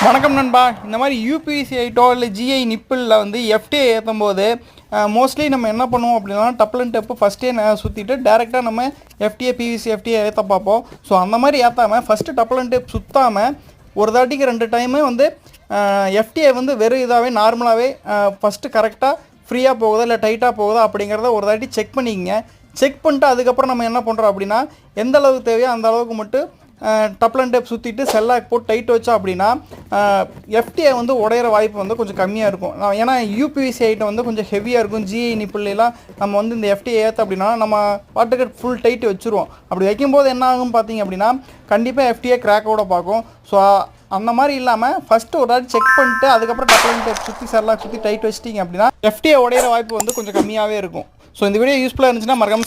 வணக்கம் நண்பா. இந்த மாதிரி யூபிவிசி ஐட்டோ இல்லை ஜிஐ நிப்பிளில் வந்து எஃப்டிஏ ஏற்றும் போது மோஸ்ட்லி நம்ம என்ன பண்ணுவோம் அப்படின்னா டப்பிள் அண்ட் டெப்பு ஃபஸ்ட்டே சுற்றிட்டு டேரெக்டாக நம்ம எஃப்டிஏ பிவிசி எஃப்டிஏ ஏற்ற பார்ப்போம். ஸோ அந்த மாதிரி ஏற்றாமல் ஃபஸ்ட்டு டப்பிள் அண்ட் டெப் சுற்றாமல் ஒரு தாட்டிக்கு 2 டைமு வந்து எஃப்டிஏ வந்து வெறும் இதாகவே நார்மலாகவே ஃபஸ்ட்டு கரெக்டாக ஃப்ரீயாக போகுதா இல்லை டைட்டாக போகுதா அப்படிங்கிறத ஒரு தாட்டி செக் பண்ணிக்கங்க. செக் பண்ணிட்டு அதுக்கப்புறம் நம்ம என்ன பண்ணுறோம் அப்படின்னா எந்த அளவுக்கு தேவையோ அந்த அளவுக்கு மட்டும் டப்பிள் அண்ட் டேப் சுற்றிட்டு செல்லாக் போட்டு டைட் வச்சா அப்படின்னா எஃப்டிஏ வந்து உடையிற வாய்ப்பு வந்து கொஞ்சம் கம்மியாக இருக்கும். ஏன்னா யூபிவிசி ஐட்டம் வந்து கொஞ்சம் ஹெவியாக இருக்கும். ஜிஐ நிப்பிள்லாம் நம்ம வந்து இந்த எஃப்டிஏ ஏற்ற அப்படின்னா நம்ம பாட்டுக்கு ஃபுல் டைட் வச்சுருவோம். அப்படி வைக்கும்போது என்ன ஆகும் பார்த்தீங்க அப்படின்னா கண்டிப்பாக எஃப்டிஏ கிராக்கோட பார்க்கும். ஸோ அந்த மாதிரி இல்லாமல் ஃபஸ்ட்டு ஒரு நாள் செக் பண்ணிட்டு அதுக்கப்புறம் டப்பிள் அண்ட் டேப் சுற்றி செல்லாக் சுற்றி டைட் வச்சிட்டிங்க அப்படின்னா எஃப்டிஏ உடையிற வாய்ப்பு வந்து கொஞ்சம் கம்மியாகவே இருக்கும். ஸோ இந்த வீடியோ யூஸ்ஃபுல்லாக இருந்துச்சுன்னா மறக்காம